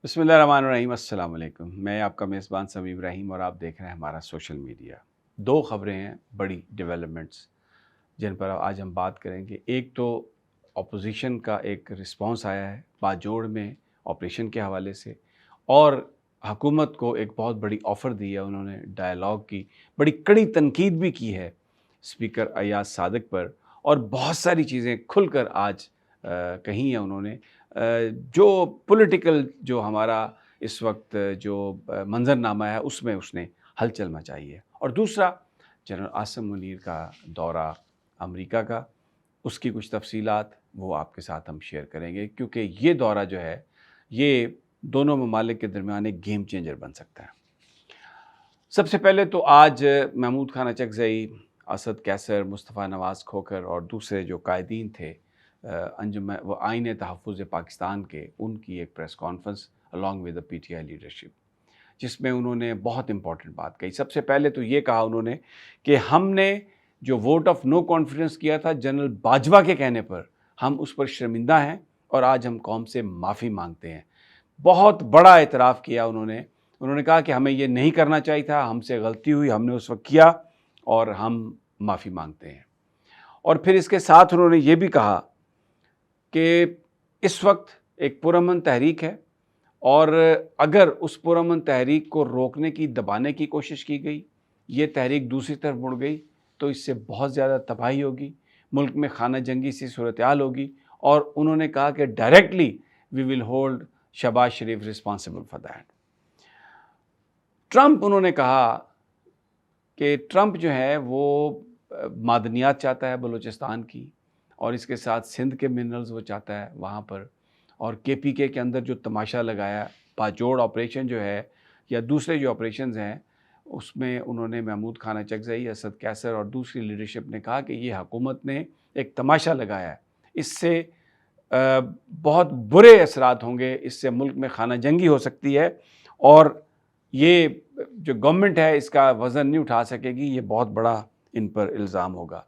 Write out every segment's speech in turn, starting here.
बिस्मिल्लाहिर्रहमानिर्रहीम। अस्सलाम वालेकुम। मैं आपका मेज़बान समी इब्राहिम और आप देख रहे हैं हमारा सोशल मीडिया। दो ख़बरें हैं बड़ी डेवलपमेंट्स जिन पर आज हम बात करेंगे। एक तो अपोजिशन का एक रिस्पांस आया है बाजोड़ में ऑपरेशन के हवाले से, और हुकूमत को एक बहुत बड़ी ऑफ़र दी है उन्होंने डायलॉग की, बड़ी कड़ी तनकीद भी की है स्पीकर अय्याज सादिक पर, और बहुत सारी चीज़ें खुलकर आज कही हैं उन्होंने। जो पॉलिटिकल जो हमारा इस वक्त जो मंज़रनामा है उसमें उसने हलचल मचाई है। और दूसरा, जनरल आसिम मुनीर का दौरा अमेरिका का, उसकी कुछ तफसीलात वो आपके साथ हम शेयर करेंगे, क्योंकि ये दौरा जो है ये दोनों ममालिक के दरमियान एक गेम चेंजर बन सकता है। सबसे पहले तो आज महमूद खान अचकज़ई, असद कैसर, मुस्तफ़ा नवाज़ खोखर और दूसरे जो कायदीन थे अंजुम वो आईन तहफ़्फ़ुज़ पाकिस्तान के, उनकी एक press conference along with the PTI leadership, जिसमें उन्होंने बहुत इंपॉर्टेंट बात कही। सबसे पहले तो ये कहा उन्होंने कि हमने जो वोट ऑफ नो कॉन्फिडेंस किया था जनरल बाजवा के कहने पर, हम उस पर शर्मिंदा हैं और आज हम कौम से माफ़ी मांगते हैं। बहुत बड़ा एतराफ़ किया उन्होंने। उन्होंने कहा कि हमें ये नहीं करना चाहिए था, हमसे गलती हुई, हमने उस वक्त किया और हम माफ़ी मांगते हैं। और फिर इसके साथ उन्होंने ये भी कहा कि इस वक्त एक पुरअमन तहरीक है, और अगर उस पुरअमन तहरीक को रोकने की, दबाने की कोशिश की गई, ये तहरीक दूसरी तरफ मुड़ गई, तो इससे बहुत ज़्यादा तबाही होगी, मुल्क में खाना जंगी सी सूरत हाल होगी। और उन्होंने कहा कि directly we will hold Shehbaz Sharif responsible for that. Trump, उन्होंने कहा कि ट्रंप जो है वो मादनियात चाहता है बलूचिस्तान की, और इसके साथ सिंध के मिनरल्स वो चाहता है वहाँ पर। और केपीके के अंदर जो तमाशा लगाया, बाजोड़ ऑपरेशन जो है या दूसरे जो ऑपरेशंस हैं, उसमें उन्होंने महमूद खान अचकज़ई, असद कैसर और दूसरी लीडरशिप ने कहा कि ये हुकूमत ने एक तमाशा लगाया है, इससे बहुत बुरे असरात होंगे, इससे मुल्क में खाना जंगी हो सकती है, और ये जो गवर्नमेंट है इसका वज़न नहीं उठा सकेगी, ये बहुत बड़ा इन पर इल्ज़ाम होगा।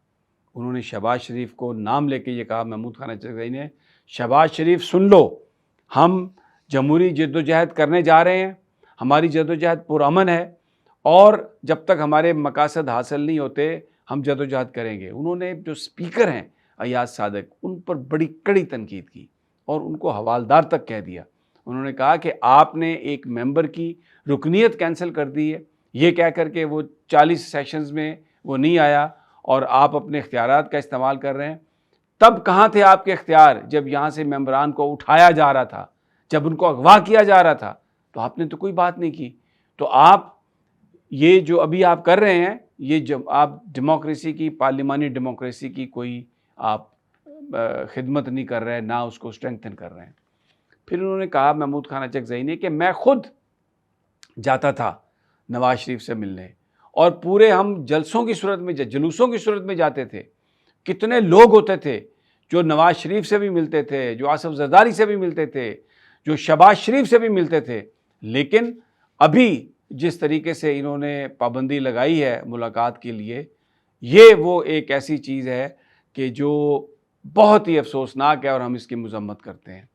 उन्होंने शहबाज शरीफ को नाम लेके ये कहा, महमूद खान अचकज़ई ने, शहबाज शरीफ सुन लो, हम जमहूरी जद्दोजहद करने जा रहे हैं, हमारी जद्दोजहद पुरअमन है, और जब तक हमारे मकासद हासिल नहीं होते हम जद्दोजहद करेंगे। उन्होंने जो स्पीकर हैं अय्याज सादिक, उन पर बड़ी कड़ी तनकीद की और उनको हवालदार तक कह दिया। उन्होंने कहा कि आपने एक मेंबर की रुकनीत कैंसिल कर दी है, ये कह कर के वो 40 सेशंस में वो नहीं आया और आप अपने इख्तियारात का इस्तेमाल कर रहे हैं। तब कहाँ थे आपके इख्तियार जब यहाँ से मेंबरान को उठाया जा रहा था, जब उनको अगवा किया जा रहा था, तो आपने तो कोई बात नहीं की। तो आप ये जो अभी आप कर रहे हैं, ये जब आप डेमोक्रेसी की, पार्लिमानी डेमोक्रेसी की कोई आप खिदमत नहीं कर रहे हैं, ना उसको स्ट्रेंथन कर रहे हैं। फिर उन्होंने कहा महमूद खान अचकज़ई ने कि मैं खुद जाता था नवाज़ शरीफ से मिलने, और पूरे हम जलसों की सूरत में, जुलूसों की सूरत में जाते थे। कितने लोग होते थे जो नवाज़ शरीफ से भी मिलते थे, जो आसिफ ज़रदारी से भी मिलते थे, जो शहबाज शरीफ से भी मिलते थे। लेकिन अभी जिस तरीके से इन्होंने पाबंदी लगाई है मुलाकात के लिए, ये वो एक ऐसी चीज़ है कि जो बहुत ही अफसोसनाक है और हम इसकी मज़म्मत करते हैं।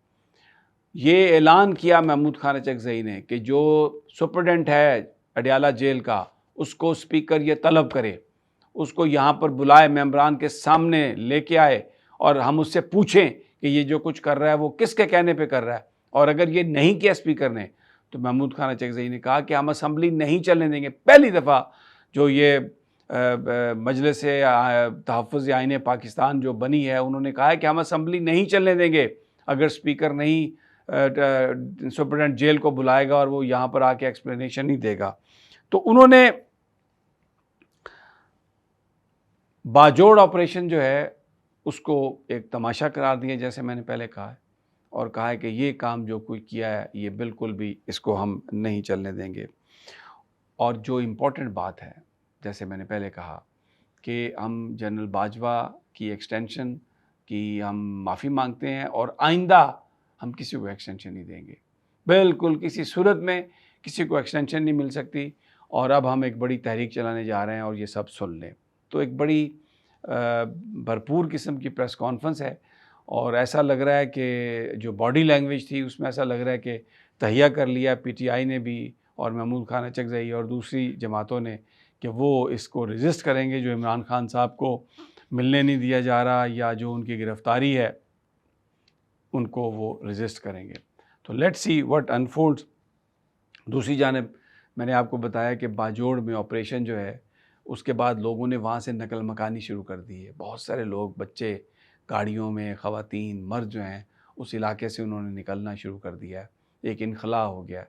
ये ऐलान किया महमूद खान अचकज़ई ने कि जो सुपरडेंट है अडयाला जेल का, उसको स्पीकर ये तलब करे, उसको यहाँ पर बुलाए, मेंबरान के सामने लेके आए और हम उससे पूछें कि ये जो कुछ कर रहा है वो किसके कहने पे कर रहा है। और अगर ये नहीं किया स्पीकर ने, तो महमूद खान अचकज़ई ने कहा कि हम असम्बली नहीं चलने देंगे। पहली दफ़ा जो ये मजलिस तहफ़्फ़ुज़ आईन पाकिस्तान जो बनी है, उन्होंने कहा है कि हम असम्बली नहीं चलने देंगे अगर स्पीकर नहीं सुपरडेंट जेल को बुलाएगा और वो यहाँ पर आके एक्सप्लेनेशन नहीं देगा। तो उन्होंने बाजोड़ ऑपरेशन जो है उसको एक तमाशा करार दिया, जैसे मैंने पहले कहा है, और कहा है कि ये काम जो कोई किया है ये बिल्कुल भी इसको हम नहीं चलने देंगे। और जो इम्पोर्टेंट बात है, जैसे मैंने पहले कहा कि हम जनरल बाजवा की एक्सटेंशन की हम माफ़ी मांगते हैं, और आइंदा हम किसी को एक्सटेंशन नहीं देंगे, बिल्कुल किसी सूरत में किसी को एक्सटेंशन नहीं मिल सकती। और अब हम एक बड़ी तहरीक चलाने जा रहे हैं और ये सब सुन लें। तो एक बड़ी भरपूर किस्म की प्रेस कॉन्फ्रेंस है, और ऐसा लग रहा है कि जो बॉडी लैंग्वेज थी उसमें ऐसा लग रहा है कि تہیہ کر لیا پی ٹی آئی نے بھی اور محمود خان اچکزئی اور دوسری جماعتوں نے کہ وہ اس کو ریزسٹ کریں گے، جو عمران خان صاحب کو ملنے نہیں دیا جا رہا یا جو ان کی گرفتاری ہے ان کو وہ ریزسٹ کریں گے۔ تو لیٹ سی واٹ انفولڈز۔ دوسری جانب میں نے آپ کو بتایا کہ باجوڑ میں آپریشن جو ہے اس کے بعد لوگوں نے وہاں سے نقل مکانی شروع کر دی ہے، بہت سارے لوگ، بچے گاڑیوں میں، خواتین، مرد جو ہیں اس علاقے سے انہوں نے نکلنا شروع کر دیا ہے، ایک انخلا ہو گیا۔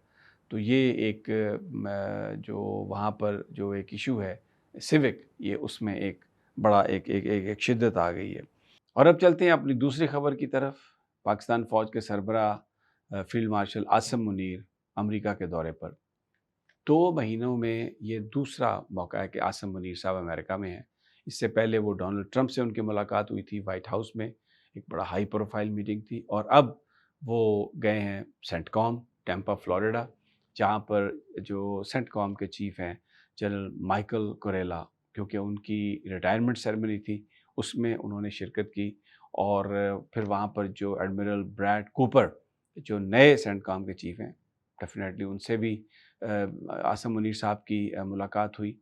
تو یہ ایک جو وہاں پر جو ایک ایشو ہے سیوک، یہ اس میں ایک بڑا ایک شدت آ گئی ہے۔ اور اب چلتے ہیں اپنی دوسری خبر کی طرف۔ پاکستان فوج کے سربراہ فیلڈ مارشل عاصم منیر امریکہ کے دورے پر۔ 2 مہینوں میں یہ دوسرا موقع ہے کہ عاصم منیر صاحب امریکہ میں ہیں۔ اس سے پہلے وہ ڈونلڈ ٹرمپ سے ان کی ملاقات ہوئی تھی وائٹ ہاؤس میں، ایک بڑا ہائی پروفائل میٹنگ تھی، اور اب وہ گئے ہیں سینٹ کام، ٹیمپا فلوریڈا، جہاں پر جو سینٹ کام کے چیف ہیں جنرل مائیکل کوریلا، کیونکہ ان کی ریٹائرمنٹ سیرمنی تھی اس میں انہوں نے شرکت کی، اور پھر وہاں پر جو ایڈمرل بریڈ کوپر جو نئے سینٹ کام کے چیف ہیں، ڈیفینیٹلی ان سے بھی عاصم منیر صاحب کی ملاقات ہوئی۔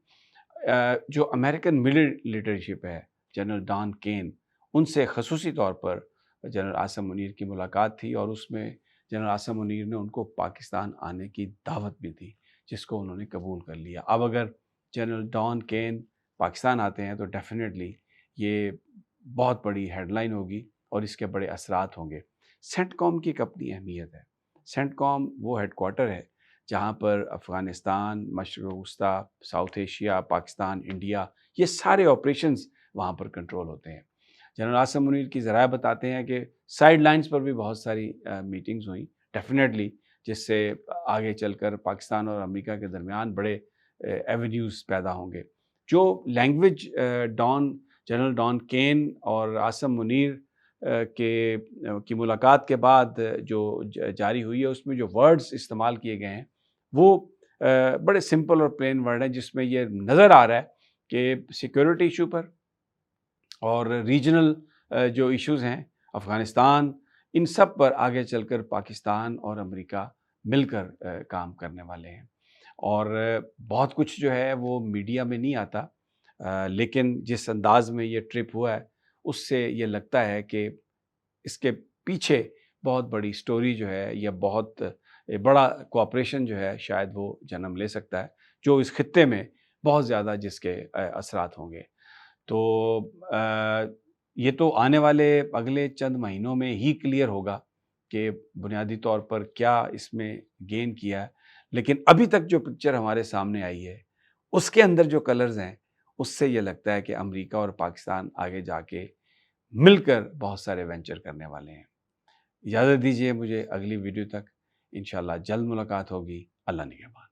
جو امریکن ملٹریشپ ہے جنرل ڈان کین، ان سے خصوصی طور پر جنرل عاصم منیر کی ملاقات تھی، اور اس میں جنرل عاصم منیر نے ان کو پاکستان آنے کی دعوت بھی دی، جس کو انہوں نے قبول کر لیا۔ اب اگر جنرل ڈان کین پاکستان آتے ہیں تو ڈیفینیٹلی یہ بہت بڑی ہیڈ لائن ہوگی اور اس کے بڑے اثرات ہوں گے۔ سینٹ کام کی ایک اپنی اہمیت ہے۔ سینٹ کام وہ ہیڈ کوارٹر ہے جہاں پر افغانستان، مشرق وسطیٰ، ساؤتھ ایشیا، پاکستان، انڈیا، یہ سارے آپریشنز وہاں پر کنٹرول ہوتے ہیں۔ جنرل عاصم منیر کی ذرائع بتاتے ہیں کہ سائیڈ لائنز پر بھی بہت ساری میٹنگز ہوئیں ڈیفینیٹلی، جس سے آگے چل کر پاکستان اور امریکہ کے درمیان بڑے ایونیوز پیدا ہوں گے۔ جو لینگویج جنرل ڈان کین اور عاصم منیر کی ملاقات کے بعد جو جاری ہوئی ہے، اس میں جو ورڈز استعمال کیے گئے ہیں وہ بڑے سمپل اور پلین ورڈ ہیں، جس میں یہ نظر آ رہا ہے کہ سیکیورٹی ایشو پر اور ریجنل جو ایشوز ہیں افغانستان، ان سب پر آگے چل کر پاکستان اور امریکہ مل کر کام کرنے والے ہیں۔ اور بہت کچھ جو ہے وہ میڈیا میں نہیں آتا، لیکن جس انداز میں یہ ٹرپ ہوا ہے اس سے یہ لگتا ہے کہ اس کے پیچھے بہت بڑی سٹوری جو ہے یا بہت بڑا کوآپریشن جو ہے شاید وہ جنم لے سکتا ہے، جو اس خطے میں بہت زیادہ جس کے اثرات ہوں گے۔ تو یہ تو آنے والے اگلے چند مہینوں میں ہی کلیئر ہوگا کہ بنیادی طور پر کیا اس میں گین کیا ہے، لیکن ابھی تک جو پکچر ہمارے سامنے آئی ہے اس کے اندر جو کلرز ہیں، اس سے یہ لگتا ہے کہ امریکہ اور پاکستان آگے جا کے مل کر بہت سارے وینچر کرنے والے ہیں۔ اجازت دیجیے مجھے، اگلی ویڈیو تک انشاءاللہ جلد ملاقات ہوگی۔ اللہ نگہبان۔